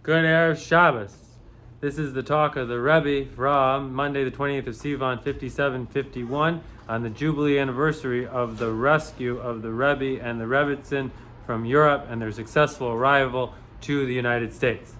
Good Erev Shabbos. This is the talk of the Rebbe from Monday, the 28th of Sivan, 5751, on the Jubilee anniversary of the rescue of the Rebbe and the Rebbitzin from Europe and their successful arrival to the United States.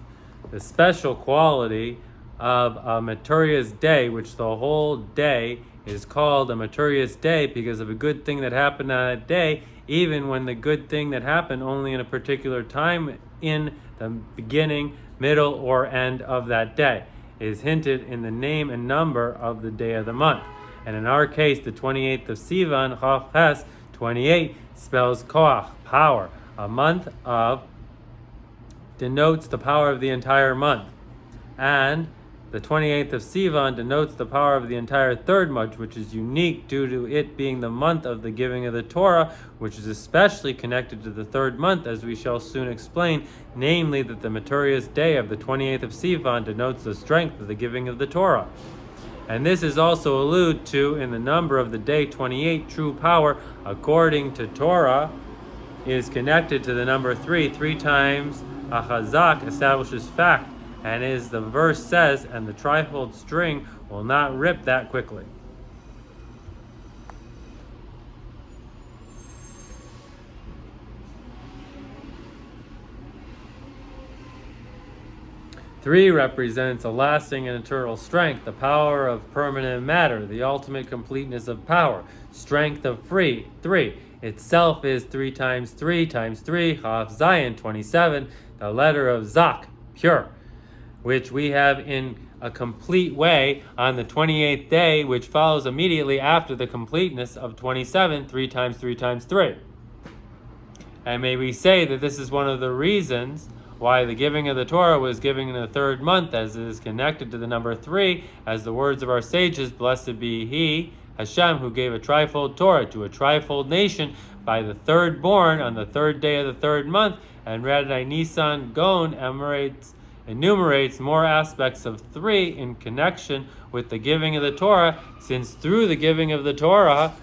The special quality of a Maturia's Day, which the whole day is called a Maturia's Day because of a good thing that happened on that day, even when the good thing that happened only in a particular time in the beginning, middle, or end of that day is hinted in the name and number of the day of the month. And in our case, the 28th of Sivan, Chav Ches, 28, spells koach, power. A month of denotes the power of the entire month. And the 28th of Sivan denotes the power of the entire third month, which is unique due to it being the month of the giving of the Torah, which is especially connected to the third month, as we shall soon explain, namely that the Maturia's Day of the 28th of Sivan denotes the strength of the giving of the Torah. And this is also alluded to in the number of the day 28, true power, according to Torah, is connected to the number 3. 3 times a chazak establishes fact. And as the verse says, and the trifold string will not rip that quickly. Three represents a lasting and eternal strength, the power of permanent matter, the ultimate completeness of power, strength of three. Itself is 3 times 3 times 3, Chav Zayin, 27, the letter of Zak, pure, which we have in a complete way on the 28th day, which follows immediately after the completeness of 27, 3 times 3 times 3. And may we say that this is one of the reasons why the giving of the Torah was given in the third month, as it is connected to the number 3, as the words of our sages, blessed be He, Hashem, who gave a trifold Torah to a trifold nation by the third born on the third day of the third month, and Radai Nisan Gon enumerates more aspects of 3 in connection with the giving of the Torah, since through the giving of the Torah,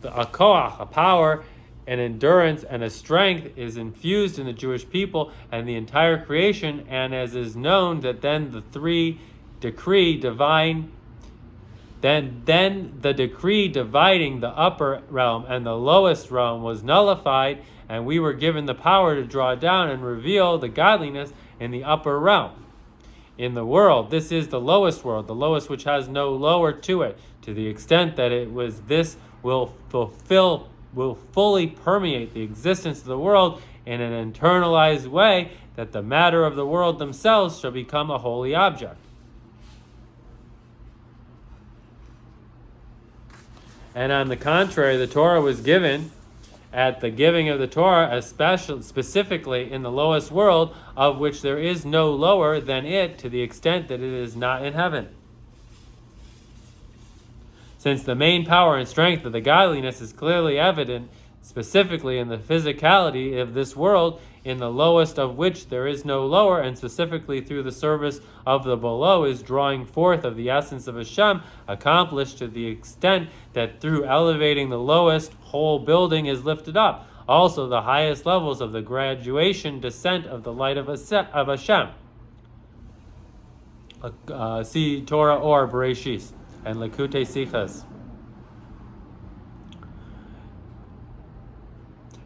a koach, a power, an endurance, and a strength is infused in the Jewish people and the entire creation, and as is known that then the 3 decree divine, then the decree dividing the upper realm and the lowest realm was nullified, and we were given the power to draw down and reveal the godliness in the upper realm. In the world, this is the lowest world, the lowest which has no lower to it, to the extent that it was this will fully permeate the existence of the world in an internalized way, that the matter of the world themselves shall become a holy object. And on the contrary, the Torah was given at the giving of the Torah, specifically in the lowest world, of which there is no lower than it, to the extent that it is not in heaven. Since the main power and strength of the godliness is clearly evident, specifically in the physicality of this world, in the lowest of which there is no lower, and specifically through the service of the below is drawing forth of the essence of Hashem, accomplished to the extent that through elevating the lowest, whole building is lifted up. Also the highest levels of the graduation descent of the light of Hashem. See Torah or Bereshis and Lekutei Sichas.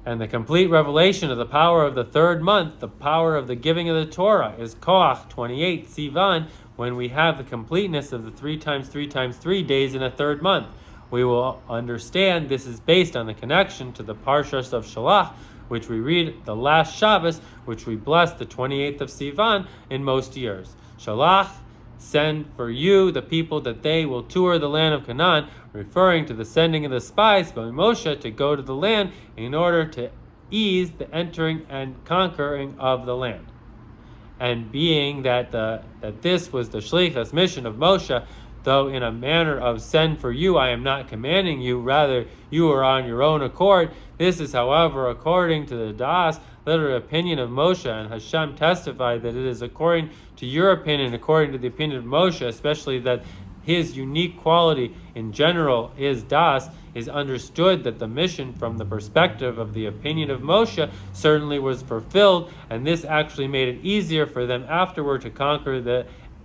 And the complete revelation of the power of the third month, the power of the giving of the Torah, is Koach 28 Sivan, when we have the completeness of the 3 times 3 times 3 days in a third month. We will understand this is based on the connection to the Parshas of Shalach, which we read the last Shabbos, which we bless the 28th of Sivan in most years. Shalach, send for you the people that they will tour the land of Canaan, referring to the sending of the spies by Moshe to go to the land in order to ease the entering and conquering of the land. And being that this was the shlichus mission of Moshe, though in a manner of send for you, I am not commanding you, rather you are on your own accord. This is, however, according to the Das, literal opinion of Moshe, and Hashem testified that it is according to your opinion, according to the opinion of Moshe, especially that his unique quality in general is Das, is understood that the mission from the perspective of the opinion of Moshe certainly was fulfilled, and this actually made it easier for them afterward to conquer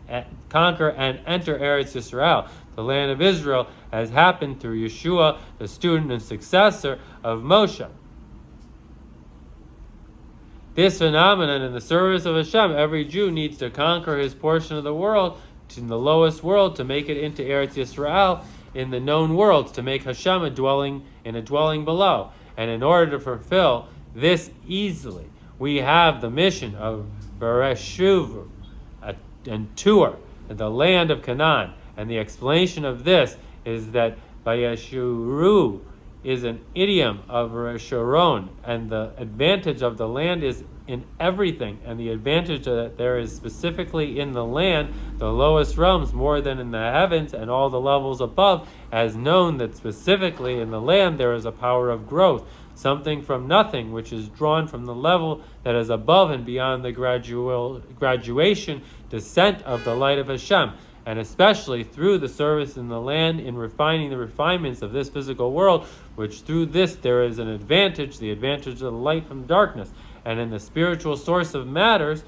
and enter Eretz Yisrael, the land of Israel, as happened through Yeshua, the student and successor of Moshe. This phenomenon in the service of Hashem, every Jew needs to conquer his portion of the world, in the lowest world, to make it into Eretz Yisrael, in the known worlds, to make Hashem a dwelling below. And in order to fulfill this easily, we have the mission of Bereshuv and Tur, the land of Canaan. And the explanation of this is that Vayeshuru is an idiom of Resharon, and the advantage of the land is in everything, and the advantage that there is specifically in the land, the lowest realms, more than in the heavens and all the levels above, as known that specifically in the land there is a power of growth, something from nothing, which is drawn from the level that is above and beyond the graduation descent of the light of Hashem, and especially through the service in the land in refining the refinements of this physical world, which through this there is an advantage, the advantage of the light from darkness. And in the spiritual source of matters,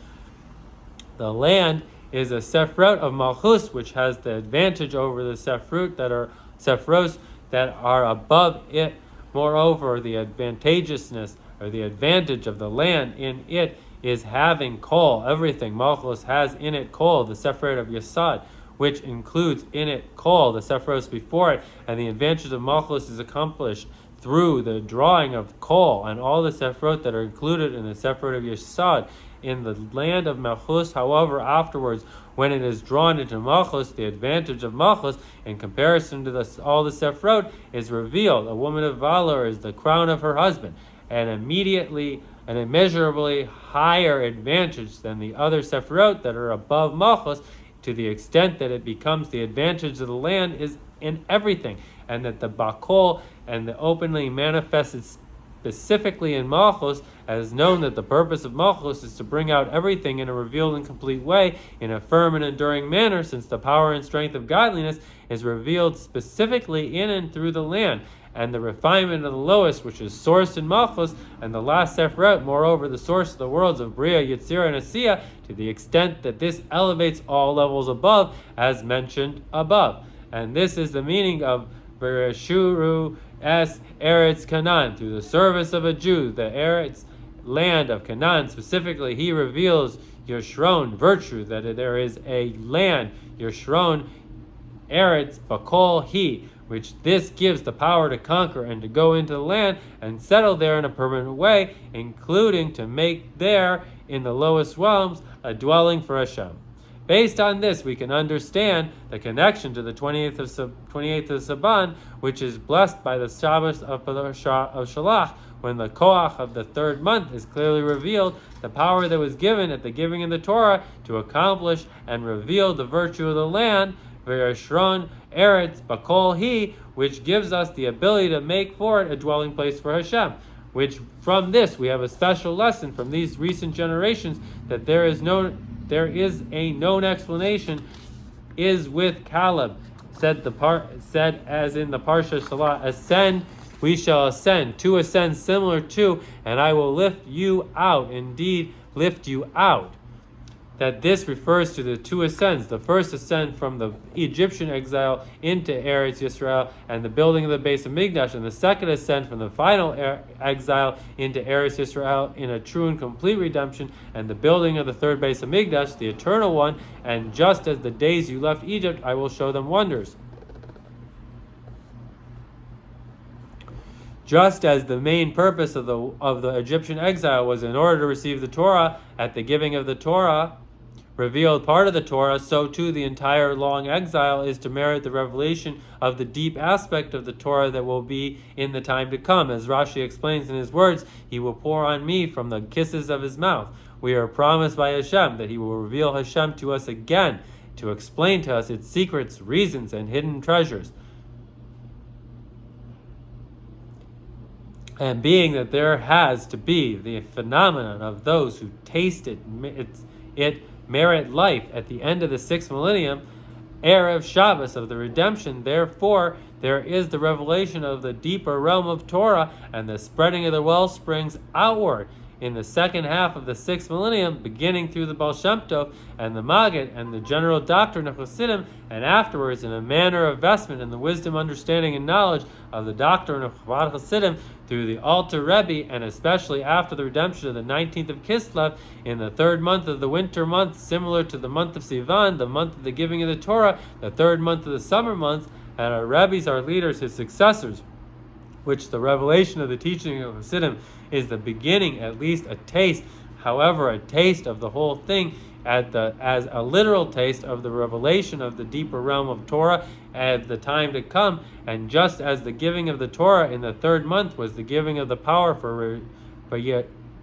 the land is a Sephrot of Malchus, which has the advantage over the Sephros that are above it. Moreover, the advantageousness or the advantage of the land in it is having kol, everything. Malchus has in it kol, the Sephrot of Yesod, which includes in it kol, the Sephros before it, and the advantage of Malchus is accomplished through the drawing of kol and all the Sephrot that are included in the Sephrot of Yesod. In the land of Malchus, however, afterwards, when it is drawn into Malchus, the advantage of Malchus, in comparison to all the Sephrot, is revealed. A woman of valor is the crown of her husband, and immediately an immeasurably higher advantage than the other Sephrot that are above Malchus, to the extent that it becomes the advantage of the land is in everything, and that the Bakol and the openly manifested specifically in Malchus, as known that the purpose of Malchus is to bring out everything in a revealed and complete way, in a firm and enduring manner, since the power and strength of godliness is revealed specifically in and through the land, and the refinement of the lowest, which is sourced in Malchus, and the last Sephrot, moreover, the source of the worlds of Bria, Yetzirah, and Asiya, to the extent that this elevates all levels above, as mentioned above. And this is the meaning of Bereshuru es Eretz Canaan, through the service of a Jew, the Eretz land of Canaan. Specifically, he reveals Yeshron, virtue, that there is a land, Yeshron, Eretz, Bakol, he, which this gives the power to conquer and to go into the land and settle there in a permanent way, including to make there, in the lowest realms, a dwelling for Hashem. Based on this, we can understand the connection to the 28th of Sivan, which is blessed by the Shabbos of Shalach, when the koach of the third month is clearly revealed, the power that was given at the giving of the Torah to accomplish and reveal the virtue of the land, V'yashron Eretz Bakol He, which gives us the ability to make for it a dwelling place for Hashem. Which from this we have a special lesson from these recent generations, that there is a known explanation is with Caleb, said as in the Parsha Shalah, ascend, we shall ascend, to ascend similar to, and I will lift you out, indeed lift you out. That this refers to the two ascents, the first ascent from the Egyptian exile into Eretz Yisrael and the building of the base of Mikdash, and the second ascent from the final exile into Eretz Yisrael in a true and complete redemption, and the building of the third base of Mikdash, the eternal one. And just as the days you left Egypt, I will show them wonders. Just as the main purpose of the Egyptian exile was in order to receive the Torah, at the giving of the Torah, revealed part of the Torah, so too the entire long exile is to merit the revelation of the deep aspect of the Torah that will be in the time to come. As Rashi explains in his words, he will pour on me from the kisses of his mouth. We are promised by Hashem that he will reveal Hashem to us again, to explain to us its secrets, reasons, and hidden treasures. And being that there has to be the phenomenon of those who taste it merit life at the end of the 6th millennium, Erev Shabbos of the redemption. Therefore, there is the revelation of the deeper realm of Torah and the spreading of the well springs outward in the second half of the 6th millennium, beginning through the Baal Shem Tov and the Maggid and the general doctrine of Hasidim, and afterwards in a manner of vestment in the wisdom, understanding, and knowledge of the doctrine of Chabad Hasidim through the Alter Rebbe, and especially after the redemption of the 19th of Kislev in the 3rd month of the winter month, similar to the month of Sivan, the month of the giving of the Torah, the 3rd month of the summer months, and our Rebbes, our leaders, his successors, which the revelation of the teaching of Hasidim is the beginning, at least a taste, however, a taste of the whole thing, as a literal taste of the revelation of the deeper realm of Torah at the time to come. And just as the giving of the Torah in the 3rd month was the giving of the power for V'yeshiru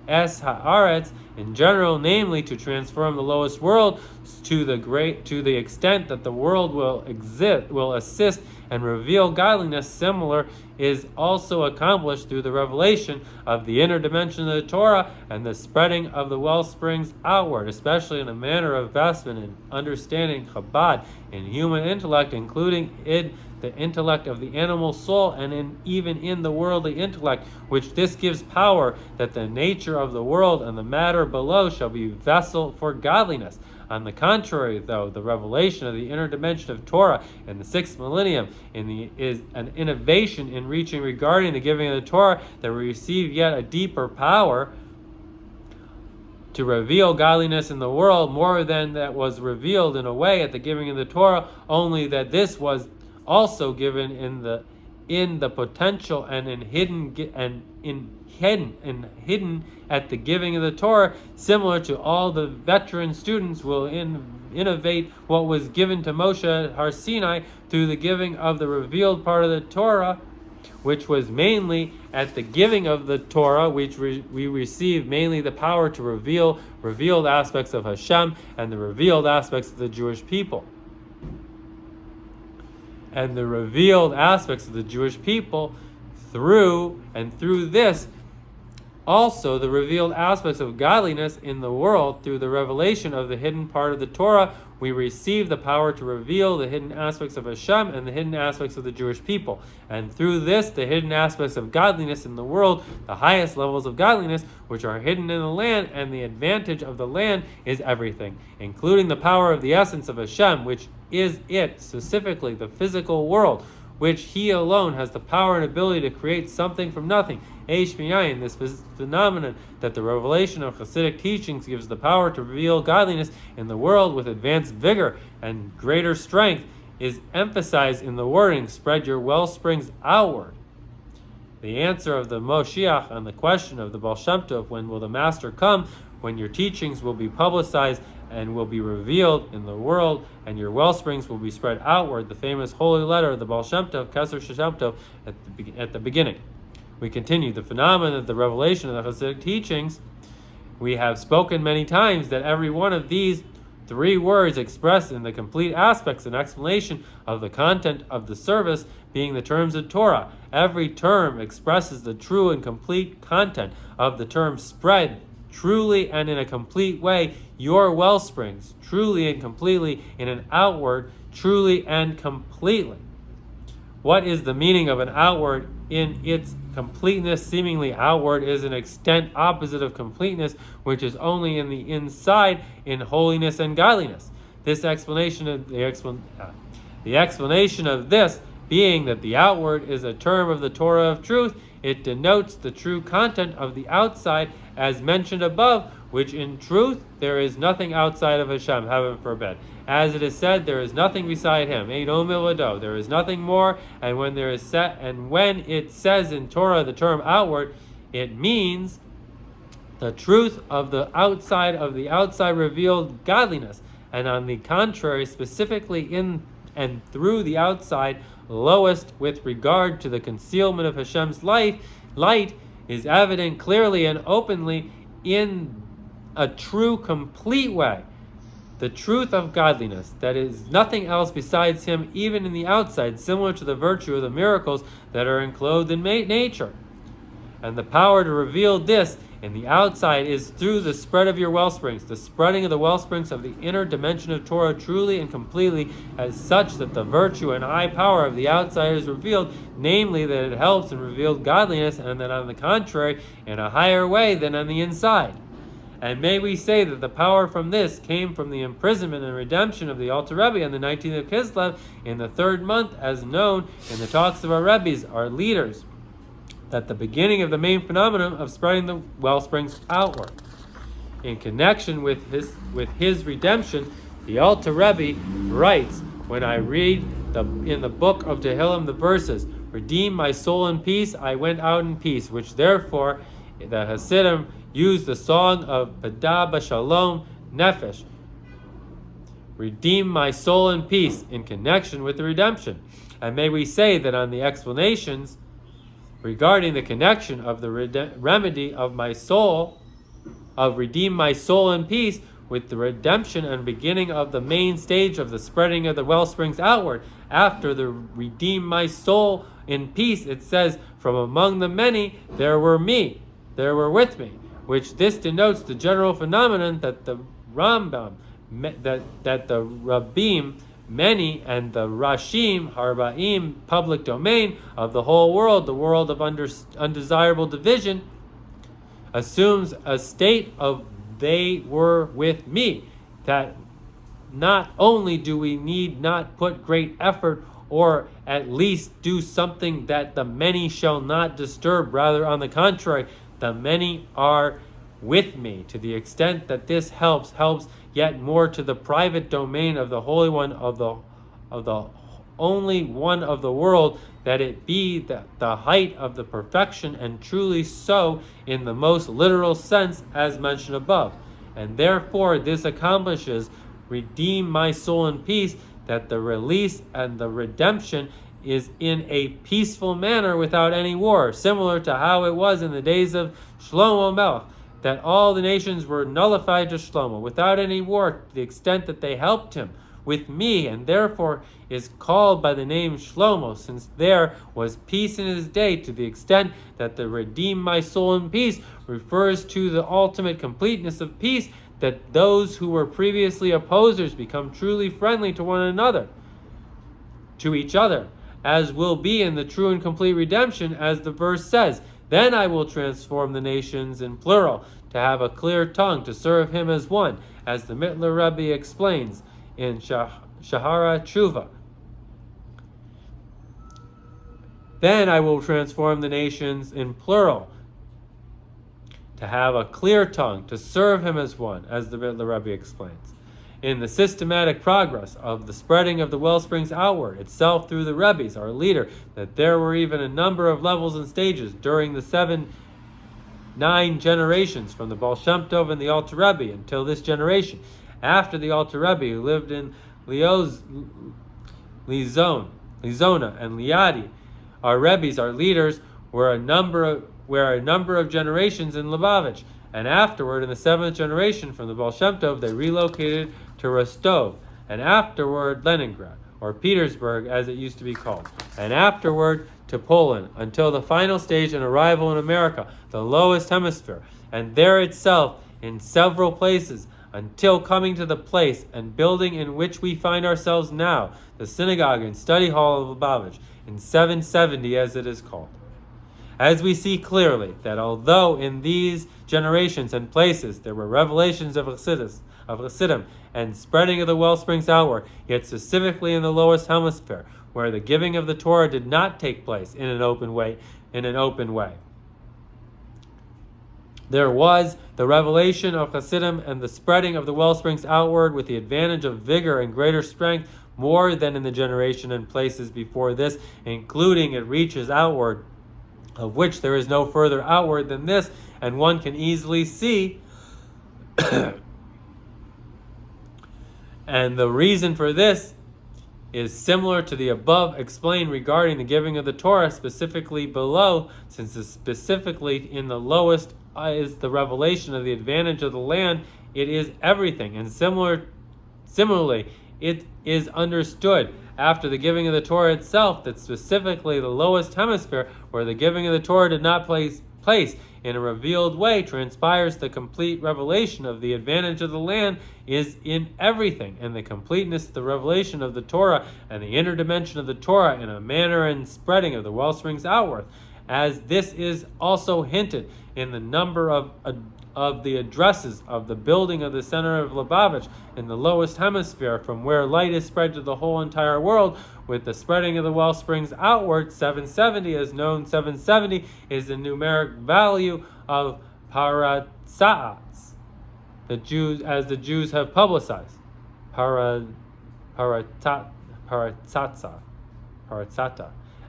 es haaretz in general, namely to transform the lowest world to the extent that the world will assist and reveal godliness, similar is also accomplished through the revelation of the inner dimension of the Torah and the spreading of the well springs outward, especially in a manner of vestment and understanding Chabad in human intellect, including in the intellect of the animal soul, and even in the worldly intellect, which this gives power that the nature of the world and the matter below shall be vessel for godliness. On the contrary, though, the revelation of the inner dimension of Torah in the 6th millennium is an innovation in reaching regarding the giving of the Torah that we receive yet a deeper power to reveal godliness in the world, more than that was revealed in a way at the giving of the Torah, only that this was also given in the potential and hidden at the giving of the Torah, similar to all the veteran students will innovate what was given to Moshe at Har Sinai through the giving of the revealed part of the Torah, which was mainly at the giving of the Torah, which we receive mainly the power to reveal revealed aspects of Hashem and the revealed aspects of the Jewish people. And the revealed aspects of the Jewish people through this, also the revealed aspects of godliness in the world through the revelation of the hidden part of the Torah, we receive the power to reveal the hidden aspects of Hashem and the hidden aspects of the Jewish people. And through this, the hidden aspects of godliness in the world, the highest levels of godliness, which are hidden in the land, and the advantage of the land is everything, including the power of the essence of Hashem, which is it, specifically the physical world, which he alone has the power and ability to create something from nothing. Eish Miyayin, this phenomenon that the revelation of Hasidic teachings gives the power to reveal godliness in the world with advanced vigor and greater strength, is emphasized in the wording, spread your well springs outward. The answer of the Moshiach on the question of the Baal Shem Tov, when will the Master come, when your teachings will be publicized and will be revealed in the world, and your well springs will be spread outward, the famous holy letter of the Baal Shem Tov, Keser Shem Tov, at the beginning. We continue. The phenomenon of the revelation of the Hasidic teachings, we have spoken many times that every one of these 3 words expressed in the complete aspects and explanation of the content of the service, being the terms of Torah. Every term expresses the true and complete content of the term spread, truly and in a complete way, your well springs, truly and completely in an outward, truly and completely. What is the meaning of an outward in its completeness? Seemingly outward is an extent opposite of completeness, which is only in the inside in holiness and godliness. This explanation of the explanation of this being that the outward is a term of the Torah of truth, it denotes the true content of the outside as mentioned above, which in truth there is nothing outside of Hashem, heaven forbid. As it is said, there is nothing beside him. Eino milvado. There is nothing more. And when it says in Torah the term outward, it means the truth of the outside revealed godliness. And on the contrary, specifically in and through the outside lowest with regard to the concealment of Hashem's light is evident clearly and openly in a true, complete way. The truth of godliness, that is nothing else besides him, even in the outside, similar to the virtue of the miracles that are enclosed in nature. And the power to reveal this and the outside is through the spread of your wellsprings, the spreading of the wellsprings of the inner dimension of Torah truly and completely, as such that the virtue and high power of the outside is revealed, namely that it helps and revealed godliness, and that on the contrary, in a higher way than on the inside. And may we say that the power from this came from the imprisonment and redemption of the Alter Rebbe on the 19th of Kislev in the 3rd month, as known in the talks of our Rebbes, our leaders, that the beginning of the main phenomenon of spreading the wellsprings outward. In connection with his redemption, the Alter Rebbe writes, when I read in the book of Tehillim the verses, "Redeem my soul in peace, I went out in peace," which therefore the Hasidim use the song of Pada B'Shalom Nefesh, "Redeem my soul in peace," in connection with the redemption. And may we say that on the explanations regarding the connection of the remedy of my soul, of redeem my soul in peace, with the redemption and beginning of the main stage of the spreading of the wellsprings outward, after the redeem my soul in peace, it says, "From among the many there were with me," which this denotes the general phenomenon that the Rambam, that the Rabbim, many, and the Rashim, Harba'im, public domain of the whole world, the world of undesirable division, assumes a state of "they were with me," that not only do we need not put great effort or at least do something that the many shall not disturb, rather on the contrary, the many are with me, to the extent that this helps yet more to the private domain of the Holy One, of the only one of the world, that it be the height of the perfection, and truly so in the most literal sense as mentioned above. And therefore this accomplishes "redeem my soul in peace," that the release and the redemption is in a peaceful manner without any war, similar to how it was in the days of Shlomo Melech, that all the nations were nullified to Shlomo without any war, to the extent that they helped him with me, and therefore is called by the name Shlomo, since there was peace in his day, to the extent that the "redeem my soul in peace" refers to the ultimate completeness of peace, that those who were previously opposers become truly friendly to one another, to each other, as will be in the true and complete redemption, as the verse says, "Then I will transform the nations," in plural, "to have a clear tongue, to serve him as one," as the Mittler Rebbe explains in Shahara Tshuva. "Then I will transform the nations," in plural, "to have a clear tongue, to serve him as one," as the Mittler Rebbe explains. In the systematic progress of the spreading of the wellsprings outward itself through the Rebbes, our leader, that there were even a number of levels and stages during the 9 generations from the Baal Shem Tov and the Alter Rebbe until this generation. After the Alter Rebbe, who lived in Lizona and Liadi, our Rebbes, our leaders, were a number of generations in Lubavitcher, and afterward, in the 7th generation from the Baal Shem Tov, they relocated to Rostov, and afterward Leningrad, or Petersburg as it used to be called, and afterward to Poland, until the final stage and arrival in America, the lowest hemisphere, and there itself in several places, until coming to the place and building in which we find ourselves now, the synagogue and study hall of Lubavitch, in 770 as it is called. As we see clearly that although in these generations and places there were revelations of Chassidim and spreading of the wellsprings outward, yet specifically in the lowest hemisphere, where the giving of the Torah did not take place in an open way, there was the revelation of Chassidim and the spreading of the wellsprings outward with the advantage of vigor and greater strength more than in the generation and places before this, including it reaches outward, of which there is no further outward than this, and one can easily see and the reason for this is similar to the above explained regarding the giving of the Torah, specifically below, since specifically in the lowest is the revelation of the advantage of the land, it is everything. And similarly, it is understood after the giving of the Torah itself that specifically the lowest hemisphere, where the giving of the Torah did not place, in a revealed way transpires the complete revelation of the advantage of the land is in everything, and the completeness of the revelation of the Torah and the inner dimension of the Torah in a manner and spreading of the wellsprings outward, as this is also hinted in the number of the addresses of the building of the center of Lubavitcher in the lowest hemisphere, from where light is spread to the whole entire world, with the spreading of the wellsprings outward. 770 is known. 770 is the numeric value of paratzats, the Jews have publicized. Paratzata.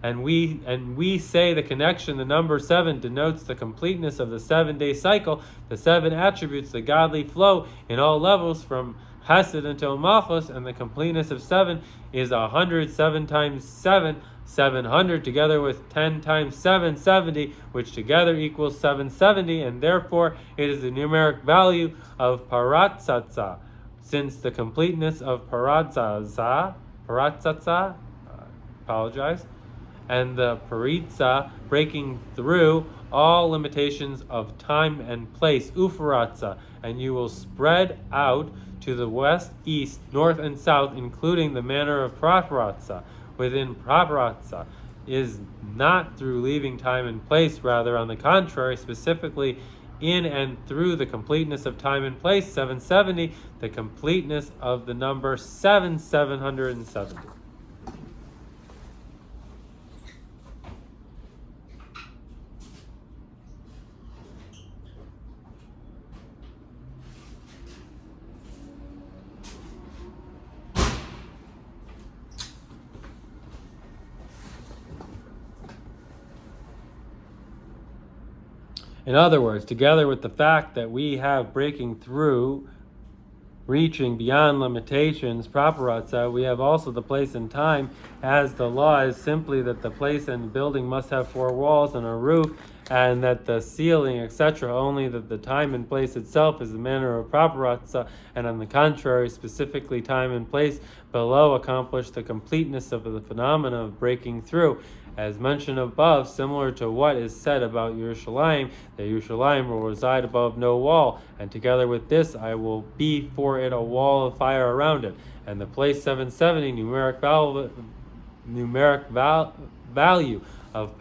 And we say the connection, the number 7, denotes the completeness of the 7-day cycle, the 7 attributes, the godly flow in all levels from Hesed until Malchus, and the completeness of 7 is 100, 7 times 7, 700, together with 10 times 7, 70, which together equals 770, and therefore it is the numeric value of paratzatza, since the completeness of paratzatza, and the paritza, breaking through all limitations of time and place, ufaratza, and you will spread out to the west, east, north, and south, including the manner of praparatza. Within praparatza is not through leaving time and place, rather on the contrary, specifically in and through the completeness of time and place, 770, the completeness of the number 770. In other words, together with the fact that we have breaking through, reaching beyond limitations, praparatza, we have also the place and time, as the law is simply that the place and building must have 4 walls and a roof, and that the ceiling, etc., only that the time and place itself is the manner of praparatza, and on the contrary, specifically time and place below accomplish the completeness of the phenomena of breaking through. As mentioned above, similar to what is said about Yerushalayim, that Yerushalayim will reside above no wall, and together with this I will be for it a wall of fire around it. And the place 770, numeric value of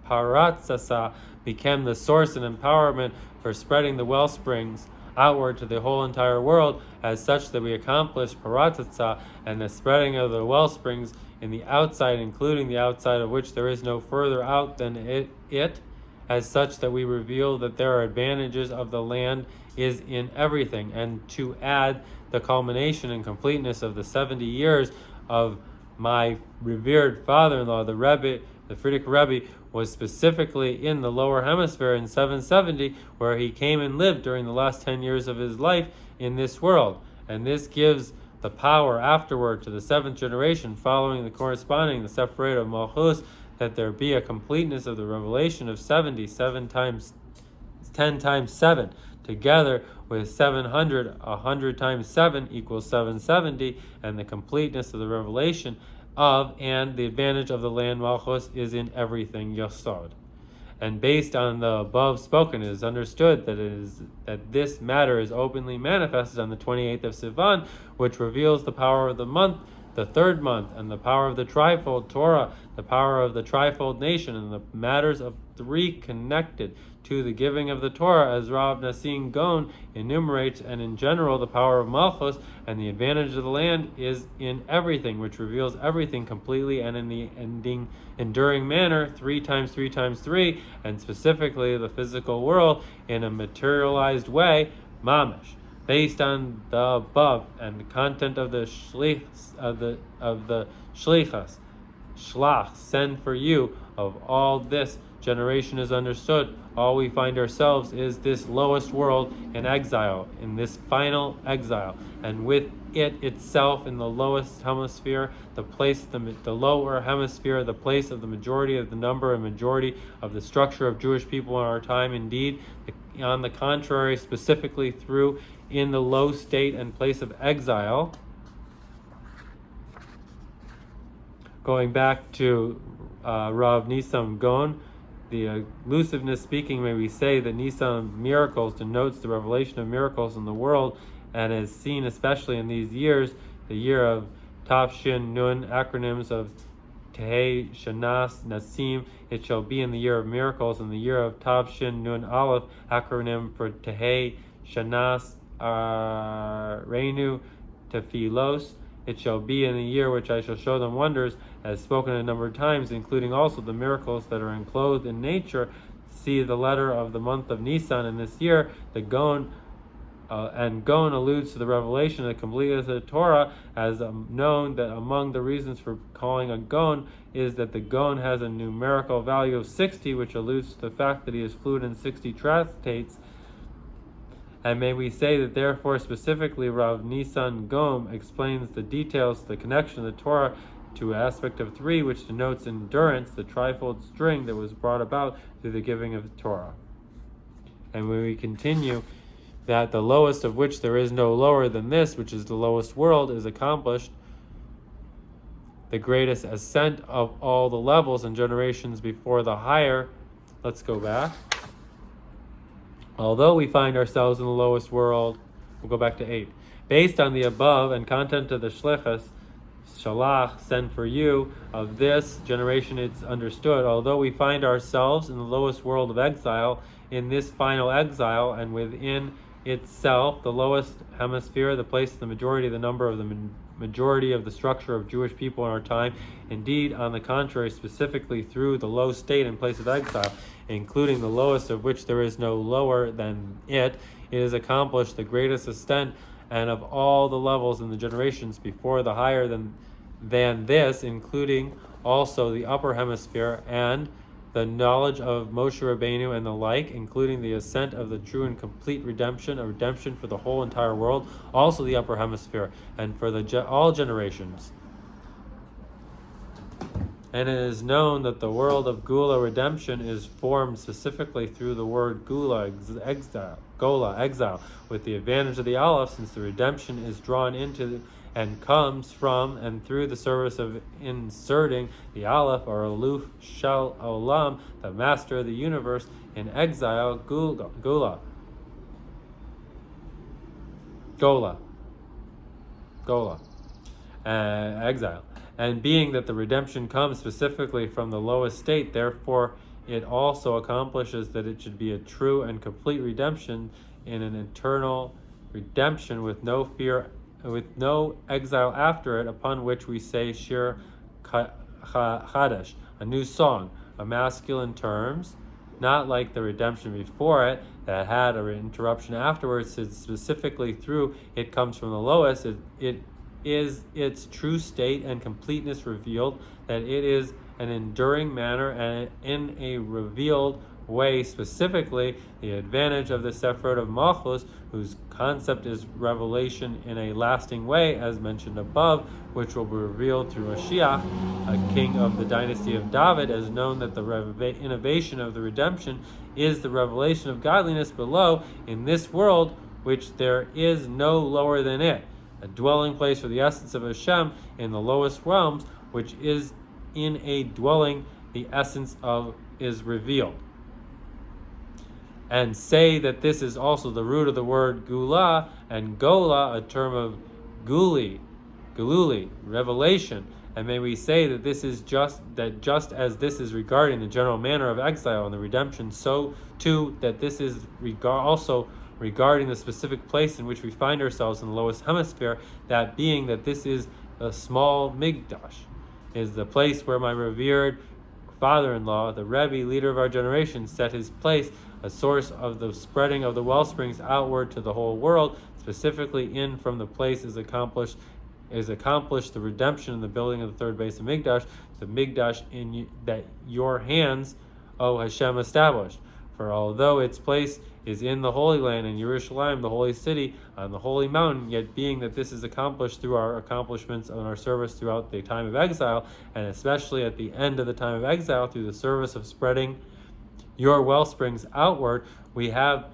paratzasa, became the source and empowerment for spreading the wellsprings outward to the whole entire world, as such that we accomplish paratzasa and the spreading of the wellsprings in the outside, including the outside of which there is no further out than it, as such that we reveal that there are advantages of the land is in everything, and to add the culmination and completeness of the 70 years of my revered father-in-law, the Rebbe, the Frierdiker Rebbe, was specifically in the lower hemisphere in 770, where he came and lived during the last 10 years of his life in this world. And this gives the power afterward to the 7th generation, following the corresponding, the separate of Malchus, that there be a completeness of the revelation of 77 times 10 times 7, together with 700, 100 times 7 equals 770, and the completeness of the revelation of and the advantage of the land Malchus is in everything Yosod. And based on the above spoken, it is understood that this matter is openly manifested on the 28th of Sivan, which reveals the power of the month, the 3rd month, and the power of the trifold Torah, the power of the trifold nation, and the matters of 3 connected to the giving of the Torah, as Rav Nassim Gaon enumerates, and in general the power of Malchus and the advantage of the land is in everything, which reveals everything completely and in the enduring manner, 3 times 3 times 3, and specifically the physical world in a materialized way, mamish. Based on the above and the content of the shlichas, shlach, send for you, of all this generation is understood, all we find ourselves is this lowest world in exile, in this final exile, and with it itself in the lowest hemisphere, the lower hemisphere, the place of the majority of the number and majority of the structure of Jewish people in our time. Indeed, on the contrary, specifically through in the low state and place of exile. Going back to Rav Nissim Gaon, the elusiveness speaking, may we say that Nisan of miracles denotes the revelation of miracles in the world, and is seen especially in these years, the year of Tav Shin Nun, acronyms of Tehei Shanas Nasim. It shall be in the year of miracles, in the year of Tav Shin Nun Aleph, acronym for Tehei Shanas Reinu Tefilos. It shall be in the year which I shall show them wonders, as spoken a number of times, including also the miracles that are enclosed in nature. See the letter of the month of Nisan in this year. The Gon and Gon alludes to the revelation of the completeness of the Torah, as known that among the reasons for calling a Gon is that the Gon has a numerical value of 60, which alludes to the fact that he is fluent in 60 tractates. And may we say that therefore specifically Rav Nisan Gom explains the details, the connection of the Torah to aspect of 3, which denotes endurance, the trifold string that was brought about through the giving of the Torah. And when we continue, that the lowest of which there is no lower than this, which is the lowest world, is accomplished, the greatest ascent of all the levels and generations before the higher. Let's go back. Although we find ourselves in the lowest world, we'll go back to 8. Based on the above and content of the shlichus, shalach, sent for you, of this generation, it's understood, although we find ourselves in the lowest world of exile, in this final exile, and within itself, the lowest hemisphere, the place of the majority of the number of the majority of the structure of Jewish people in our time, indeed, on the contrary, specifically through the low state and place of exile, including the lowest of which there is no lower than it is accomplished the greatest ascent, and of all the levels in the generations before the higher than this, including also the upper hemisphere and the knowledge of Moshe Rabbeinu and the like, including the ascent of the true and complete redemption, a redemption for the whole entire world, also the upper hemisphere, and for all generations. And it is known that the world of Gula, redemption, is formed specifically through the word Gula, exile, Gola, exile, with the advantage of the Aleph, since the redemption is drawn into and comes from and through the service of inserting the Aleph, or Aluf Shal Olam, the master of the universe, in exile, Gola. Exile. And being that the redemption comes specifically from the lowest state, therefore it also accomplishes that it should be a true and complete redemption in an eternal redemption with no fear, with no exile after it, upon which we say Shir Chadash, a new song, a masculine terms, not like the redemption before it that had an interruption afterwards, since specifically through it comes from the lowest, it is its true state and completeness revealed, that it is an enduring manner and in a revealed way, specifically the advantage of the Sephirot of Malchus, whose concept is revelation in a lasting way, as mentioned above, which will be revealed through Mashiach, a king of the dynasty of David, as known that the innovation of the redemption is the revelation of godliness below in this world, which there is no lower than it, a dwelling place for the essence of Hashem in the lowest realms, which is in a dwelling the essence of is revealed. And say that this is also the root of the word Gula, and Gola, a term of Galuli, revelation. And may we say that this is just as this is regarding the general manner of exile and the redemption, so too that this is also regarding the specific place in which we find ourselves in the lowest hemisphere, that being that this is a small Migdash, is the place where my revered father-in-law, the Rebbe, leader of our generation, set his place, a source of the spreading of the wellsprings outward to the whole world, specifically in from the place is accomplished the redemption and the building of the third base of Migdash, the Migdash that your hands, O Hashem, established. For although its place is in the Holy Land, in Yerushalayim, the holy city, on the holy mountain, yet being that this is accomplished through our accomplishments and our service throughout the time of exile, and especially at the end of the time of exile, through the service of spreading your wellsprings outward, we have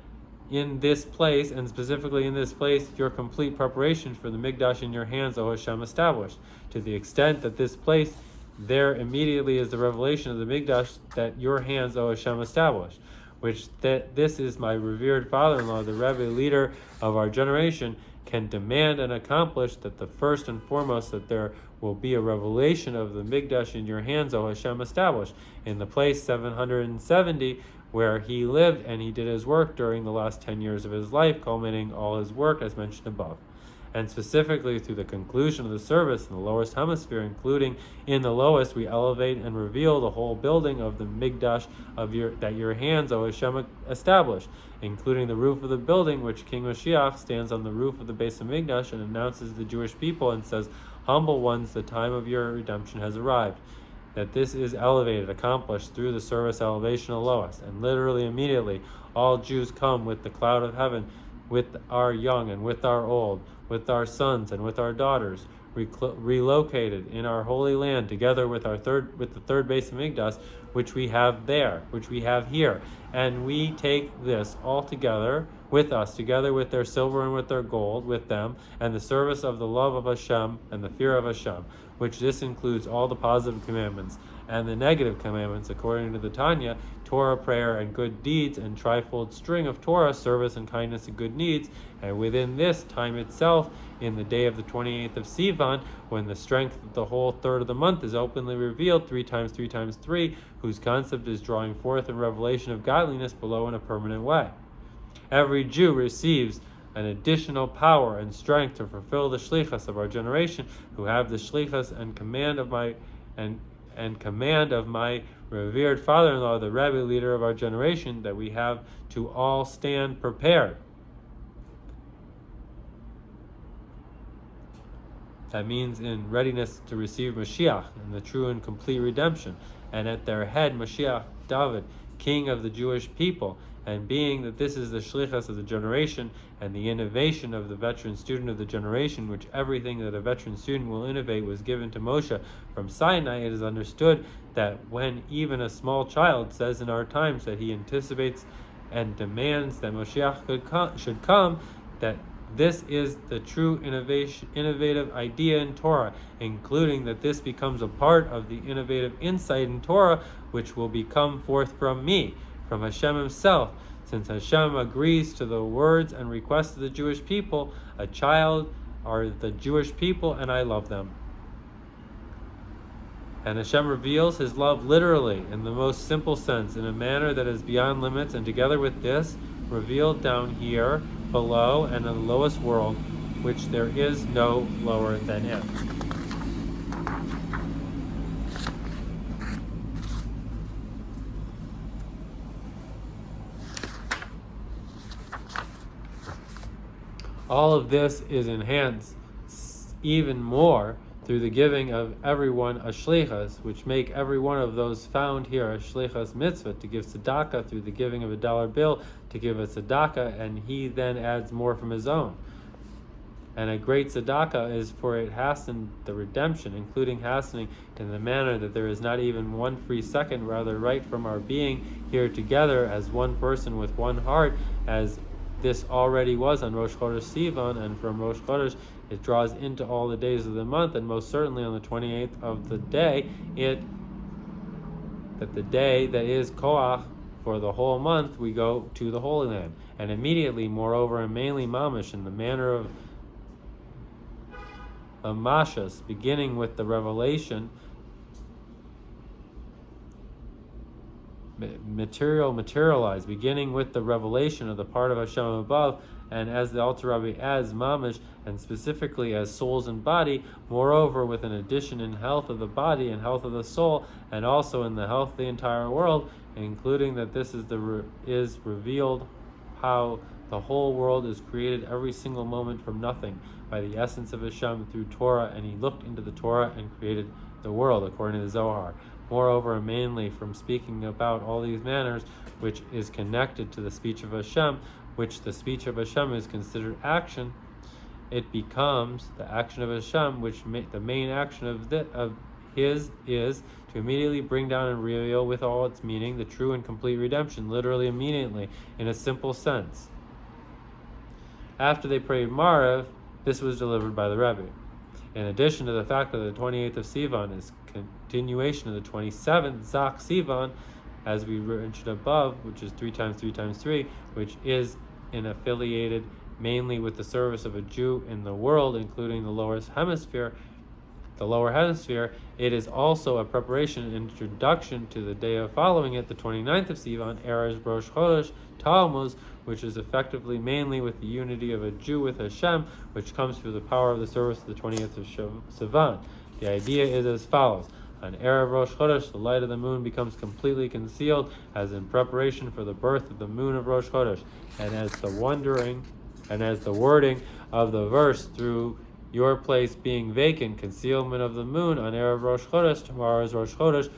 in this place, and specifically in this place, your complete preparation for the Migdash in your hands, O Hashem, established. To the extent that this place there immediately is the revelation of the Mikdash that your hands, O Hashem, established, which this is my revered father-in-law, the Rebbe, leader of our generation, can demand and accomplish that the first and foremost that there will be a revelation of the Mikdash in your hands, O Hashem, established, in the place 770 where he lived and he did his work during the last 10 years of his life, culminating all his work as mentioned above. And specifically through the conclusion of the service in the lowest hemisphere, including in the lowest, we elevate and reveal the whole building of the Mikdash that your hands, O Hashem, established, including the roof of the building, which King Mashiach stands on the roof of the base of Mikdash and announces the Jewish people and says, "Humble ones, the time of your redemption has arrived." That this is elevated, accomplished through the service elevation of lowest, and literally immediately all Jews come with the cloud of heaven, with our young and with our old, with our sons and with our daughters, relocated in our holy land, together with the third base of Mikdash, which we have there, which we have here, and we take this all together with us, together with their silver and with their gold, with them, and the service of the love of Hashem and the fear of Hashem, which this includes all the positive commandments and the negative commandments, according to the Tanya, Torah, prayer, and good deeds, and trifold string of Torah, service and kindness and good deeds, and within this time itself, in the day of the 28th of Sivan, when the strength of the whole third of the month is openly revealed, 3 times 3 times 3, whose concept is drawing forth a revelation of godliness below in a permanent way. Every Jew receives an additional power and strength to fulfill the shlichus of our generation, who have the shlichus and command of my revered father-in-law, the Rebbe, leader of our generation, that we have to all stand prepared. That means in readiness to receive Mashiach and the true and complete redemption, and at their head Mashiach David, king of the Jewish people, and being that this is the shlichus of the generation and the innovation of the veteran student of the generation, which everything that a veteran student will innovate was given to Moshe from Sinai, it is understood that when even a small child says in our times that he anticipates and demands that Moshiach should come, that this is the true innovative idea in Torah, including that this becomes a part of the innovative insight in Torah, which will become forth from me, from Hashem himself, since Hashem agrees to the words and requests of the Jewish people. A child are the Jewish people, and I love them. And Hashem reveals his love literally, in the most simple sense, in a manner that is beyond limits, and together with this, revealed down here, below, and in the lowest world, which there is no lower than it. All of this is enhanced even more through the giving of everyone a shlichus, which make every one of those found here a shlichus mitzvah, to give tzedakah through the giving of a dollar bill, to give a tzedakah, and he then adds more from his own. And a great tzedakah is for it hasten the redemption, including hastening in the manner that there is not even one free second, rather right from our being here together as one person with one heart, as this already was on Rosh Chodesh Sivan, and from Rosh Chodesh it draws into all the days of the month, and most certainly on the 28th of the day, that the day that is Koach for the whole month, we go to the Holy Land. And immediately, moreover, and mainly mamish, in the manner of Malchus, beginning with the revelation, materialized, beginning with the revelation of the part of Hashem above, and as the Alter Rebbe adds, mamish, and specifically as souls and body, moreover with an addition in health of the body and health of the soul, and also in the health of the entire world, including that this is revealed how the whole world is created every single moment from nothing by the essence of Hashem through Torah, and he looked into the Torah and created the world according to the Zohar. Moreover, mainly from speaking about all these manners, which is connected to the speech of Hashem, which the speech of Hashem is considered action, it becomes the action of Hashem, which the main action of his is to immediately bring down and reveal with all its meaning the true and complete redemption, literally immediately, in a simple sense. After they prayed Maariv, this was delivered by the Rebbe. In addition to the fact that the 28th of Sivan is continuation of the 27th Zach Sivan, as we mentioned above, which is 3 times 3 times 3, which is affiliated mainly with the service of a Jew in the world, including the lower hemisphere. It is also a preparation and introduction to the day of following it, the 29th of Sivan, Erev Rosh Chodesh Tammuz, which is effectively mainly with the unity of a Jew with Hashem, which comes through the power of the service of the 28th of Sivan. The idea is as follows. On Erev Rosh Chodesh, the light of the moon becomes completely concealed, as in preparation for the birth of the moon of Rosh Chodesh, and as the wording of the verse, through your place being vacant, concealment of the moon on Erev Rosh Chodesh, tomorrow is Rosh Chodesh,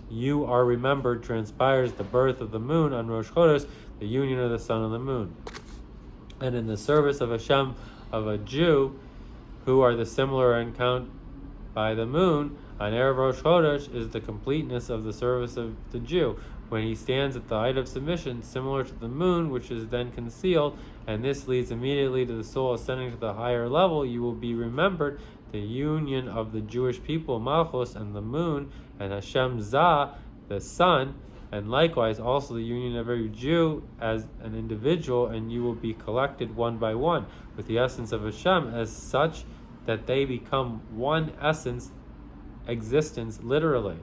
you are remembered, transpires the birth of the moon on Rosh Chodesh, the union of the sun and the moon. And in the service of Hashem of a Jew, who are the similar and count by the moon, on Erev Rosh Chodesh is the completeness of the service of the Jew, when he stands at the height of submission, similar to the moon, which is then concealed, and this leads immediately to the soul ascending to the higher level. You will be remembered, the union of the Jewish people, Malchus, and the moon, and Hashem Zah, the sun, and likewise also the union of every Jew as an individual, and you will be collected one by one with the essence of Hashem, as such that they become one essence, existence, literally,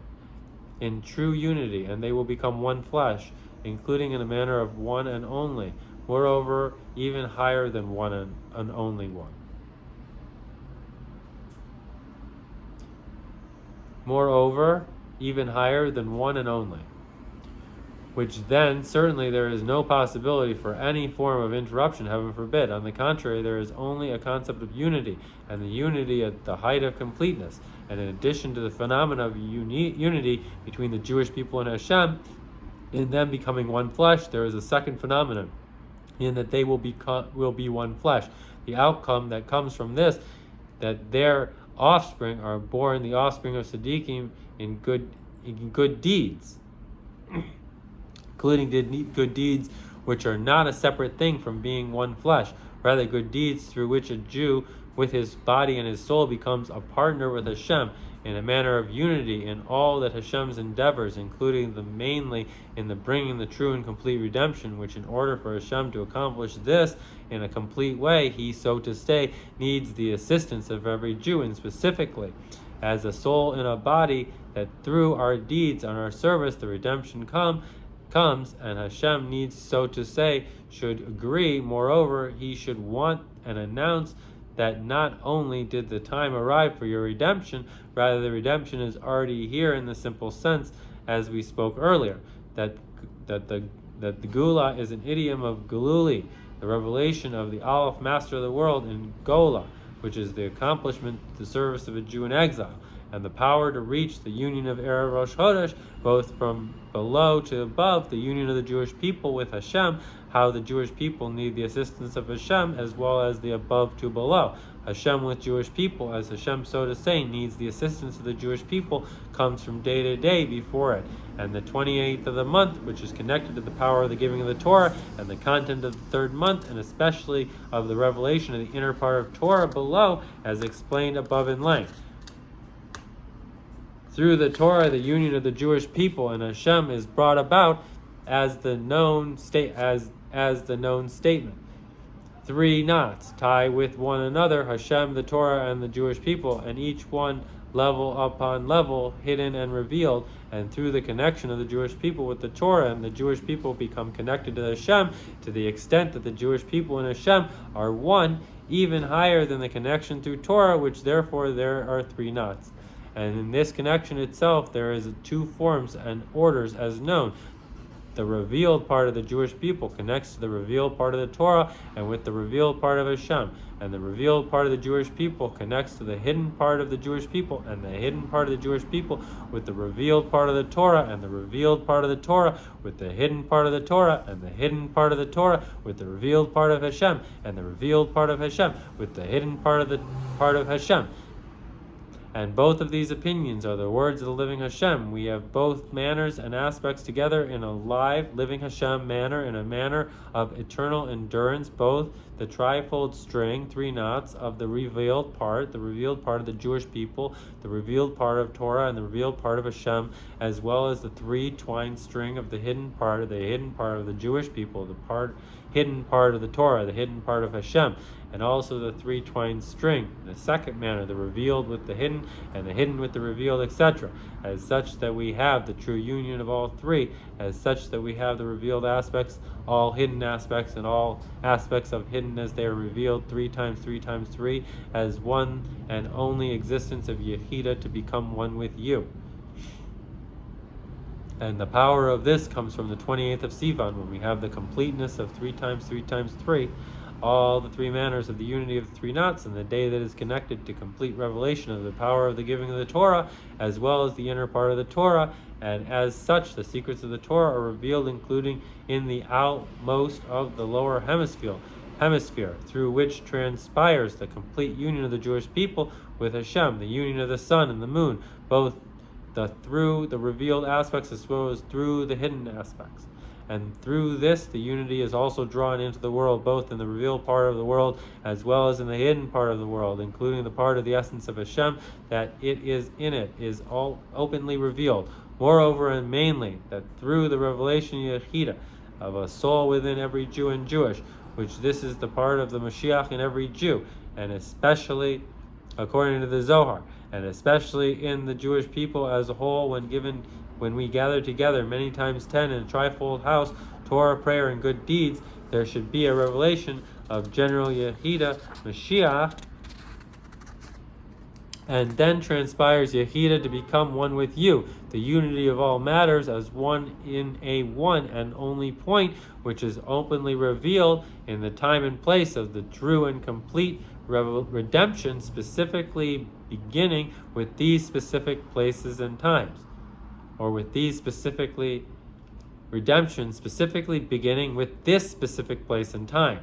in true unity, and they will become one flesh, including in a manner of one and only, moreover, even higher than one and only one. Moreover, even higher than one and only, which then certainly there is no possibility for any form of interruption, heaven forbid. On the contrary, there is only a concept of unity, and the unity at the height of completeness. And in addition to the phenomena of unity between the Jewish people and Hashem, in them becoming one flesh, there is a second phenomenon, in that they will be one flesh. The outcome that comes from this, that their offspring are born the offspring of Siddiqim in good deeds, including good deeds which are not a separate thing from being one flesh, rather good deeds through which a Jew with his body and his soul becomes a partner with Hashem in a manner of unity in all that Hashem's endeavors, including mainly in the bringing the true and complete redemption, which in order for Hashem to accomplish this in a complete way, he, so to say, needs the assistance of every Jew, and specifically as a soul in a body, that through our deeds and our service the redemption comes, and Hashem needs, so to say, should agree. Moreover, he should want and announce that not only did the time arrive for your redemption, rather the redemption is already here in the simple sense, as we spoke earlier, that the Gula is an idiom of Galuli, the revelation of the Aleph, master of the world, in Gola, which is the accomplishment, the service of a Jew in exile, and the power to reach the union of Erev Rosh Chodesh, both from below to above, the union of the Jewish people with Hashem, how the Jewish people need the assistance of Hashem, as well as the above to below. Hashem with Jewish people, as Hashem, so to say, needs the assistance of the Jewish people, comes from day to day before it. And the 28th of the month, which is connected to the power of the giving of the Torah, and the content of the third month, and especially of the revelation of the inner part of Torah below, as explained above in length. Through the Torah, the union of the Jewish people and Hashem is brought about as the known statement. 3 knots tie with one another, Hashem, the Torah, and the Jewish people, and each one level upon level, hidden and revealed, and through the connection of the Jewish people with the Torah, and the Jewish people become connected to Hashem to the extent that the Jewish people and Hashem are one, even higher than the connection through Torah, which therefore there are 3 knots. And in this connection itself, there is 2 forms and orders as known. The revealed part of the Jewish people connects to the revealed part of the Torah and with the revealed part of Hashem. And the revealed part of the Jewish people connects to the hidden part of the Jewish people, and the hidden part of the Jewish people with the revealed part of the Torah, and the revealed part of the Torah with the hidden part of the Torah, and the hidden part of the Torah with the revealed part of Hashem, and the revealed part of Hashem with the hidden part of Hashem. And both of these opinions are the words of the living Hashem. We have both manners and aspects together in a live, living Hashem manner, in a manner of eternal endurance, both the trifold string, 3 knots, of the revealed part of the Jewish people, the revealed part of Torah, and the revealed part of Hashem, as well as the 3 twined string of the hidden part of the Jewish people, the hidden part of the Torah, the hidden part of Hashem, and also the 3 twined string, in the second manner, the revealed with the hidden, and the hidden with the revealed, etc., as such that we have the true union of all 3, as such that we have the revealed aspects, all hidden aspects, and all aspects of hidden as they are revealed 3 times 3 times 3, as one and only existence of Yehida to become one with you. And the power of this comes from the 28th of Sivan, when we have the completeness of 3 times 3 times 3, all the 3 manners of the unity of the 3 knots, and the day that is connected to complete revelation of the power of the giving of the Torah, as well as the inner part of the Torah. And as such, the secrets of the Torah are revealed, including in the outmost of the lower hemisphere, through which transpires the complete union of the Jewish people with Hashem, the union of the sun and the moon, both through the revealed aspects as well as through the hidden aspects. And through this, the unity is also drawn into the world, both in the revealed part of the world as well as in the hidden part of the world, including the part of the essence of Hashem that it is in it, is all openly revealed. Moreover, and mainly, that through the revelation Yehida of a soul within every Jew and Jewish, which this is the part of the Mashiach in every Jew, and especially according to the Zohar, and especially in the Jewish people as a whole, when we gather together many times 10 in a trifold house, Torah, prayer, and good deeds, there should be a revelation of general Yehida, Mashiach, and then transpires Yehida to become one with you, the unity of all matters as one in a one and only point, which is openly revealed in the time and place of the true and complete redemption, specifically beginning with these specific places and times, or with these specifically redemption specifically beginning with this specific place and time,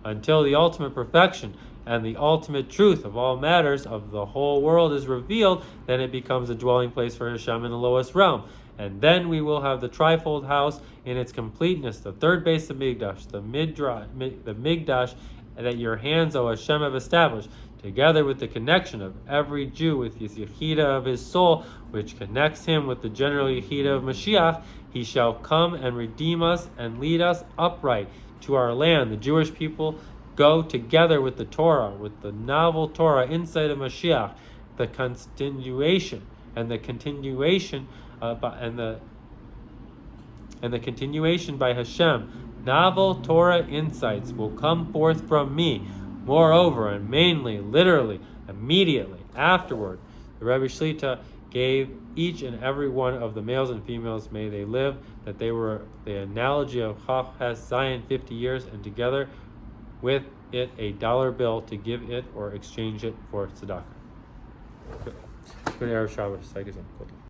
until the ultimate perfection and the ultimate truth of all matters of the whole world is revealed. Then it becomes a dwelling place for Hashem in the lowest realm. And then we will have the trifold house in its completeness, the third base of Migdash, the Migdash that your hands, O Hashem, have established, together with the connection of every Jew with his Yehida of his soul, which connects him with the general Yehida of Mashiach. He shall come and redeem us and lead us upright to our land. The Jewish people go together with the Torah, with the novel Torah inside of Mashiach, the continuation by Hashem. Novel Torah insights will come forth from me. Moreover, and mainly, literally, immediately afterward, the Rebbe Shlita gave each and every one of the males and females, may they live, that they were the analogy of Chaf Hes Zion 50 years, and together with it a dollar bill to give it or exchange it for tzedakah. Good Erev Shabbos.